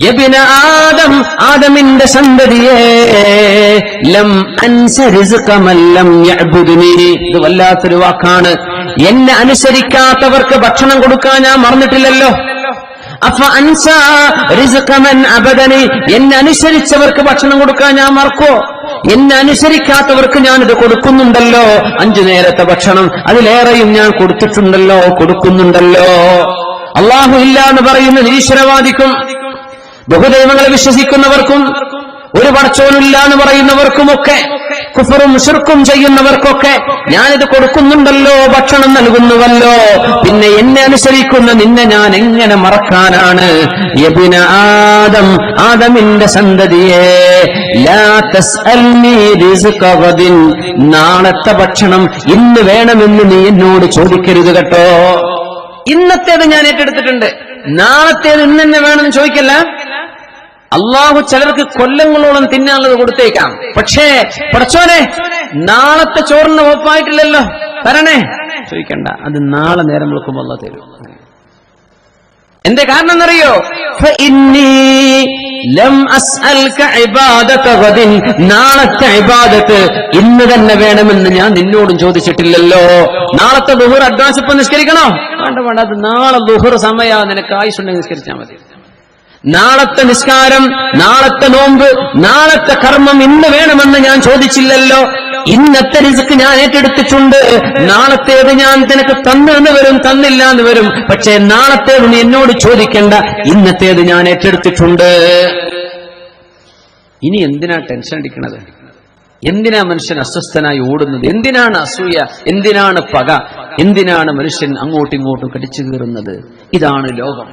യബ്ന ആദം, ആദമിന്റെ സന്തതിയെ, ലം അൻസ റിസ്ഖ മൻ ലം യഅ്ബുദ്നി. ഇത് വല്ലാത്തൊരു വാക്കാണ്. എന്നെ അനുസരിക്കാത്തവർക്ക് ഭക്ഷണം കൊടുക്കാൻ ഞാൻ മറന്നിട്ടില്ലല്ലോ. അഫ അൻസ റിസ്ഖ മൻ അബദനി, എന്നെ അനുസരിച്ചവർക്ക് ഭക്ഷണം കൊടുക്കാൻ ഞാൻ മറക്കോ? എന്നെ അനുസരിക്കാത്തവർക്ക് ഞാനിത് കൊടുക്കുന്നുണ്ടല്ലോ. 5 നേരത്തെ ഭക്ഷണം, അതിലേറെയും ഞാൻ കൊടുത്തിട്ടുണ്ടല്ലോ, കൊടുക്കുന്നുണ്ടല്ലോ. അല്ലാഹു ഇല്ല എന്ന് പറയുന്ന നിരീശ്വരവാദിക്കും ബഹുദൈവങ്ങളെ വിശ്വസിക്കുന്നവർക്കും ഒരു പടച്ചോനില്ല എന്ന് പറയുന്നവർക്കുമൊക്കെ, കുഫറും ശിർക്കും ചെയ്യുന്നവർക്കൊക്കെ ഞാനിത് കൊടുക്കുന്നുണ്ടല്ലോ, ഭക്ഷണം നൽകുന്നുവല്ലോ. പിന്നെ എന്നെ അനുസരിക്കുന്ന നിന്നെ ഞാൻ എങ്ങനെ മറക്കാനാണ്? യബ്ന ആദം, ആദമിന്റെ സന്തതിയെ, ലാ തസ്അൽനി റിസ്ഖ ഗദിൻ, നാളത്തെ ഭക്ഷണം ഇന്ന് വേണമെന്ന് നീ എന്നോട് ചോദിക്കരുത് കേട്ടോ. ഇന്നത്തേത് ഞാൻ ഏറ്റെടുത്തിട്ടുണ്ട്, നാളത്തേത് ഇന്ന് തന്നെ വേണമെന്ന് ചോദിക്കല്ല. അള്ളാഹു ചിലർക്ക് കൊല്ലങ്ങളോളം തിന്നാനുള്ളത് കൊടുത്തേക്കാം. പക്ഷേ പടച്ചോനെ, നാളത്തെ ചോറിന് ഒപ്പായിട്ടില്ലല്ലോ, തരണേ ചോദിക്കണ്ട. അത് നാളെ നേരം വിളിക്കുമ്പോൾ അള്ളാഹ് തരും. എന്റെ കാരണം എന്നറിയോ? നാളത്തെ ഇബാദത്ത് ഇന്ന് തന്നെ വേണമെന്ന് ഞാൻ നിന്നോടും ചോദിച്ചിട്ടില്ലല്ലോ. നാളത്തെ ദുഹൂർ അഡ്വാൻസ് ഇപ്പൊ നിസ്കരിക്കണോ? വേണ്ട വേണ്ട, അത് നാളെ ദുഹൂർ സമയം നിനക്ക് ആയുസുണ്ടെങ്കിൽ നിസ്കരിച്ചാൽ മതി. നാളത്തെ നിസ്കാരം, നാളത്തെ നോമ്പ്, നാളത്തെ കർമ്മം ഇന്ന് വേണമെന്ന് ഞാൻ ചോദിച്ചില്ലല്ലോ. ഇന്നത്തെ റിസ്ക് ഞാൻ ഏറ്റെടുത്തിട്ടുണ്ട്. നാളത്തേത് ഞാൻ നിനക്ക് തന്നെന്ന് വരും, തന്നില്ല എന്ന് വരും. പക്ഷേ നാളത്തേത് നീ എന്നോട് ചോദിക്കണ്ട, ഇന്നത്തേത് ഞാൻ ഏറ്റെടുത്തിട്ടുണ്ട്. ഇനി എന്തിനാ ടെൻഷൻ അടിക്കണത്? എന്തിനാ മനുഷ്യൻ അസ്വസ്ഥനായി ഓടുന്നത്? എന്തിനാണ് അസൂയ? എന്തിനാണ് പക? എന്തിനാണ് മനുഷ്യൻ അങ്ങോട്ടും ഇങ്ങോട്ടും കടിച്ചു കീറുന്നത്? ഇതാണ് ലോകം.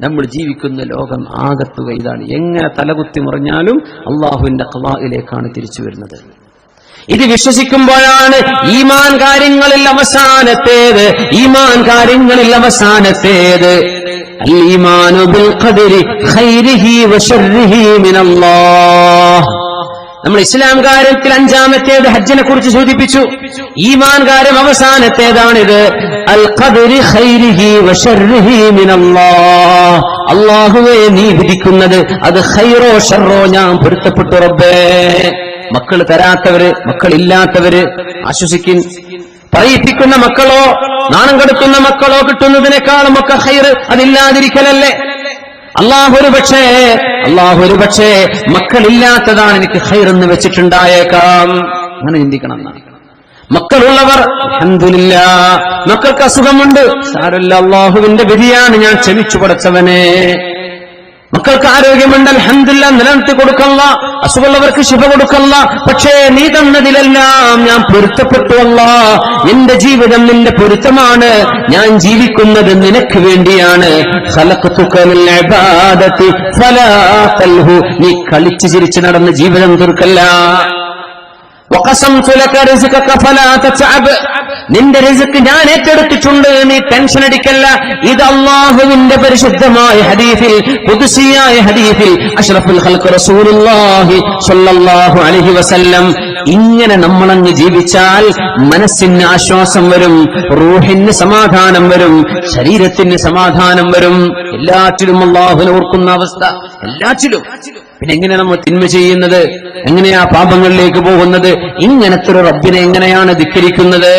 നമ്മൾ ജീവിക്കുന്ന ലോകം ആകത്തുക ഇതാണ്. എങ്ങനെ തലകുത്തി മറിഞ്ഞാലും അള്ളാഹുവിന്റെ ഖളായിലേക്കാണ് തിരിച്ചു വരുന്നത്. ഇത് വിശ്വസിക്കുമ്പോഴാണ് ഈമാൻ കാര്യങ്ങളിൽ അവസാനത്തേത്, ഈമാൻ കാര്യങ്ങളിൽ അവസാനത്തേത് അൽ ഈമാനു ബിൽ ഖദരി ഖൈരിഹി വശർരിഹി മിനല്ലാഹ്. നമ്മൾ ഇസ്ലാം കാര്യത്തിൽ 5-ാമത്തേത് ഹജ്ജിനെ കുറിച്ച് സൂചിപ്പിച്ചു. ഈമാൻ കാര്യം അവസാനത്തേതാണിത്. അൽ ഖദരി ഖൈരിഹി വശർരിഹി മിനല്ലാഹ്. അല്ലാഹുവേ, നീ വിധിക്കുന്നത് അത് ഖൈറോ ഷർറോ ഞാൻ പൊരുത്തപ്പെട്ടു റബ്ബേ. മക്കൾ തരാത്തവര്, മക്കളില്ലാത്തവര് ആശ്വസിക്കിൻ. പറയിപ്പിക്കുന്ന മക്കളോ നാണം കെടുത്തുന്ന മക്കളോ കിട്ടുന്നതിനേക്കാളും ഒക്കെ ഖൈർ അതില്ലാതിരിക്കലല്ലേ. അള്ളാഹു ഒരു പക്ഷേ മക്കളില്ലാത്തതാണ് എനിക്ക് ഖൈറെന്ന് വെച്ചിട്ടുണ്ടായേക്കാം. അങ്ങനെ ചിന്തിക്കണം എന്നാണ്. മക്കളുള്ളവർ അൽഹംദുലില്ലാഹ്, മക്കൾക്ക് അസുഖമുണ്ട്, സാരമില്ല, അള്ളാഹുവിന്റെ വിധിയാണ്, ഞാൻ ക്ഷമിച്ചു പടച്ചവനെ. മക്കൾക്ക് ആരോഗ്യമുണ്ട്, അൽഹംദുലില്ലാഹ്, നിലനിർത്തി കൊടുക്കല്ല. അസുഖമുള്ളവർക്ക് ശിഫ കൊടുക്കല്ല. പക്ഷേ നീ തന്നതിലെല്ലാം ഞാൻ പൊരുത്തപ്പെട്ടു അല്ലാഹ്. എന്റെ ജീവിതം നിന്റെ പൊരുത്തമാണ്. ഞാൻ ജീവിക്കുന്നത് നിനക്ക് വേണ്ടിയാണ്. ഖലഖതുക ലിൽ ഇബാദത്തി ഫലാ തൽഹു, നീ കളിച്ചു ചിരിച്ചു നടന്ന് ജീവിതം തീർക്കല്ല. വഖസംതു ലക റിസ്ഖക ഫലാ തതഅബ്, നിന്റെ റിസ്ക് ഞാൻ ഏറ്റെടുത്തിട്ടുണ്ട്, നീ ടെൻഷൻ അടിക്കല്ല. ഇത് അല്ലാഹുവിന്റെ പരിശുദ്ധമായ ഹദീസിൽ, ഖുദ്സിയായ ഹദീസിൽ അഷ്റഫുൽ ഖൽഖ് റസൂലുള്ളാഹി സ്വല്ലല്ലാഹു അലൈഹി വസല്ലം ഇങ്ങനെ നമ്മളങ്ങ് ജീവിച്ചാൽ മനസ്സിന് ആശ്വാസം വരും, റൂഹിന് സമാധാനം വരും, ശരീരത്തിന് സമാധാനം വരും. എല്ലാറ്റിലും അല്ലാഹുവിനെ ഓർക്കുന്ന അവസ്ഥ, എല്ലാറ്റിലും. പിന്നെ എങ്ങനെ നമ്മൾ തിന്മ ചെയ്യുന്നത്? എങ്ങനെയാ പാപങ്ങളിലേക്ക് പോകുന്നത്? ഇങ്ങനത്തെ ഒരു റബ്ബിനെ എങ്ങനെയാണ് ധിക്കരിക്കുന്നത്?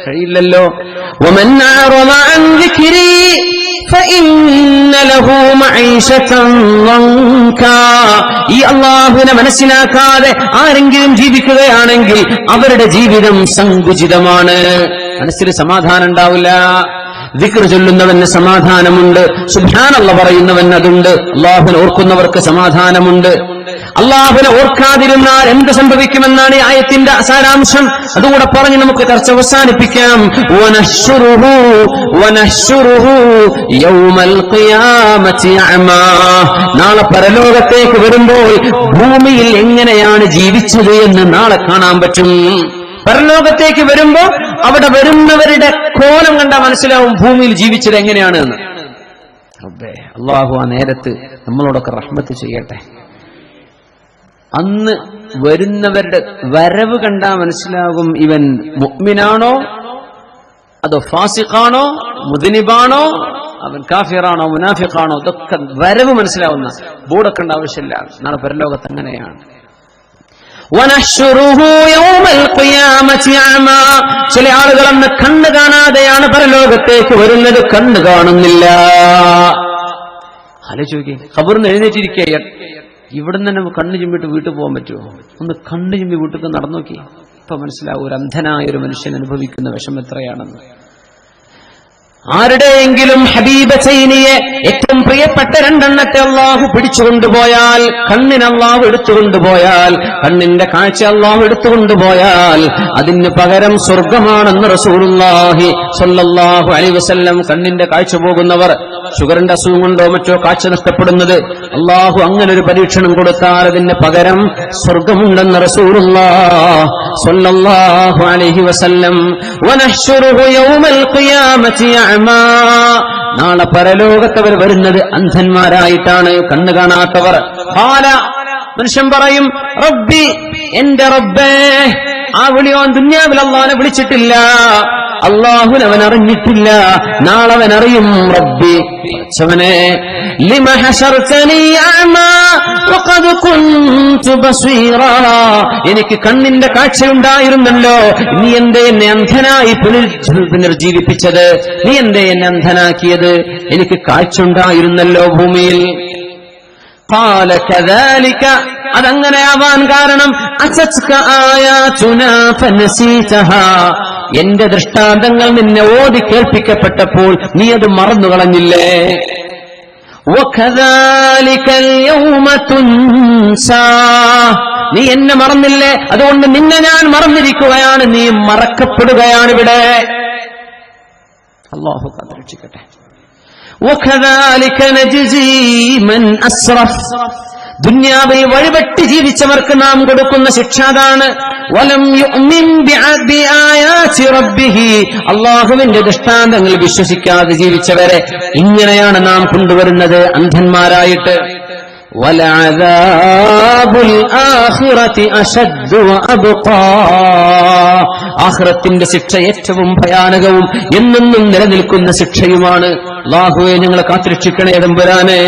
കഴിയില്ലല്ലോ. വമൻ അഅറദ അൻ ദിക്രി ഫഇന്ന ലഹു മഈശതൻ ളൻകാ. ഈ അല്ലാഹുവിനെ മനസ്സിലാക്കാതെ ആരെങ്കിലും ജീവിക്കുകയാണെങ്കിൽ അവരുടെ ജീവിതം സങ്കുചിതമാണ്. മനസ്സിൽ സമാധാനം ഉണ്ടാവില്ല. ദിക്ർ ചൊല്ലുന്നവന് സമാധാനമുണ്ട്, സുബ്ഹാനല്ലാഹ് പറയുന്നവന് അതുണ്ട്. അല്ലാഹുവിനെ ഓർക്കുന്നവർക്ക് സമാധാനമുണ്ട്. അല്ലാഹുവിനെ ഓർക്കാതിരുന്നാൽ എന്ത് സംഭവിക്കുമെന്നാണ് ഈ ആയത്തിന്റെ സാരാംശം. അതുകൂടെ പറഞ്ഞ് നമുക്ക് ചർച്ച അവസാനിപ്പിക്കാം. വനഹ്ശുറുഹു യൗമൽ ഖിയാമത്തി അഅമാ. നാളെ പരലോകത്തേക്ക് വരുമ്പോൾ ഭൂമിയിൽ എങ്ങനെയാണ് ജീവിച്ചത് എന്ന് നാളെ കാണാൻ പറ്റും. പരലോകത്തേക്ക് വരുമ്പോ അവിടെ വരുന്നവരുടെ കോലം കണ്ടാൽ മനസ്സിലാവും ഭൂമിയിൽ ജീവിച്ചത് എങ്ങനെയാണ് എന്ന്. അല്ലാഹു ആ നേരത്ത് നമ്മളോടൊക്കെ റഹ്മത്ത് ചെയ്യട്ടെ. അന്ന് വരുന്നവരുടെ വരവ് കണ്ടാൽ മനസ്സിലാകും ഇവൻ മുഅ്മിനാണോ അതോ ഫാസിഖാണോ മുദ്നിബാണോ അവൻ കാഫിറാണോ മുനാഫിഖാണോ ഇതൊക്കെ വരവ് മനസ്സിലാവുന്ന ബോർഡൊക്കെ ഉണ്ട്, ആവശ്യമില്ല. നാളെ പരലോകത്ത് അങ്ങനെയാണ്. ചില ആളുകൾ അന്ന് കണ്ണ് കാണാതെയാണ് പരലോകത്തേക്ക് വരുന്നത്, കണ്ണ് കാണുന്നില്ല. ആലോചിക്കേ, ഖബറിന്ന് എഴുന്നേറ്റിരിക്കുക, ഇവിടുന്ന് തന്നെ കണ്ണ് ചിമ്മിട്ട് വീട്ടിൽ പോകാൻ പറ്റുമോ? ഒന്ന് കണ്ണ് ചിമ്മി വീട്ടിൽ നടന്നു നോക്കി, ഇപ്പൊ മനസ്സിലാവും ഒരു അന്ധനായ ഒരു മനുഷ്യൻ അനുഭവിക്കുന്ന വിഷമം എത്രയാണെന്ന്. ആരുടെയെങ്കിലും ഹബീബ ചൈനിയെ ഏറ്റവും പ്രിയപ്പെട്ട രണ്ടെണ്ണത്തെ അള്ളാഹു പിടിച്ചുകൊണ്ടുപോയാൽ, കണ്ണിന് അള്ളാഹു എടുത്തുകൊണ്ടുപോയാൽ, കണ്ണിന്റെ കാഴ്ച അള്ളാഹു എടുത്തുകൊണ്ടുപോയാൽ അതിന് പകരം സ്വർഗമാണെന്ന് റസൂലുള്ളാഹി സ്വല്ലല്ലാഹു അലൈഹി വസല്ലം. കണ്ണിന്റെ കാഴ്ച പോകുന്നവർ ഷുഗറിന്റെ അസുഖം കൊണ്ടോ മറ്റോ കാഴ്ച നഷ്ടപ്പെടുന്നത്, അള്ളാഹു അങ്ങനെ ഒരു പരീക്ഷണം കൊടുത്താൽ അതിന് പകരം സ്വർഗമുണ്ടെന്ന് റസൂലുള്ളാഹി സ്വല്ലല്ലാഹു അലൈഹി വസല്ലം. വനഹ്ശുറുഹു യൗമൽ ഖിയാമത്തി അഅമാ, നാളെ പരലോകത്തവർ വരുന്നത് അന്ധന്മാരായിട്ടാണ്, കണ്ണ് കാണാത്തവർ. ഖാല, മനുഷ്യൻ പറയും, റബ്ബി, എന്റെ റബ്ബേ. ആ വിളിയോ ദുനിയാവിൽ അല്ലാഹുവിനെ വിളിച്ചിട്ടില്ല, അല്ലാഹുവിനെ അറിഞ്ഞിട്ടില്ല, നാളെ അവൻ അറിയും. റബ്ബി, പടച്ചവനെ, ലിമ ഹശർതനി അഅമാ വഖദ് കുൻതു ബസീറാ, എനിക്ക് കണ്ണിന്റെ കാഴ്ചയുണ്ടായിരുന്നല്ലോ, നീ എന്തേ എന്നെ അന്ധനായി പുനർജീവിപ്പിച്ചത്? നീ എന്തേ എന്നെ അന്ധനാക്കിയത്? എനിക്ക് കാഴ്ച ഉണ്ടായിരുന്നല്ലോ ഭൂമിയിൽ. ഖാല കദാലിക, അതങ്ങനെയാവാൻ കാരണം അസത്ക ആയാതുനാ ഫനസീതഹാ, എന്റെ ദൃഷ്ടാന്തങ്ങൾ നിന്നെ ഓതി കേൾപ്പിക്കപ്പെട്ടപ്പോൾ നീ അത് മറന്നു കളഞ്ഞില്ലേ? വകദാലികൽ യൗമ തുൻസാ, നീ എന്നെ മറന്നില്ലേ, അതുകൊണ്ട് നിന്നെ ഞാൻ മറന്നിരിക്കുകയാണ്, നീ മറക്കപ്പെടുകയാണ് ഇവിടെ. അല്ലാഹു കാത്തുരക്ഷിക്കട്ടെ. വകദാലിക നജ്സി മൻ അസ്റഫ്, ദുനിയാവിൽ വഴിപെട്ടി ജീവിച്ചവർക്ക് നാം കൊടുക്കുന്ന ശിക്ഷ അതാണ്. വലം യുഅ്മിൻ ബിആയാതി റബ്ബിഹി, അല്ലാഹുവിന്റെ ദൃഷ്ടാന്തങ്ങൾ വിശ്വസിക്കാതെ ജീവിച്ചവരെ ഇങ്ങനെയാണ് നാം കൊണ്ടുവരുന്നത് അന്ധന്മാരായിട്ട്. വലഅദാബുൽ ആഖിറതി അശദ്ദു വഅബ്ഖാ, ആഖിറത്തിന്റെ ശിക്ഷ ഏറ്റവും ഭയാനകവും എന്നെന്നും നിലനിൽക്കുന്ന ശിക്ഷയുമാണ്. അല്ലാഹുവേ, ഞങ്ങളെ കാത്തുരക്ഷിക്കണേ തമ്പുരാനേ.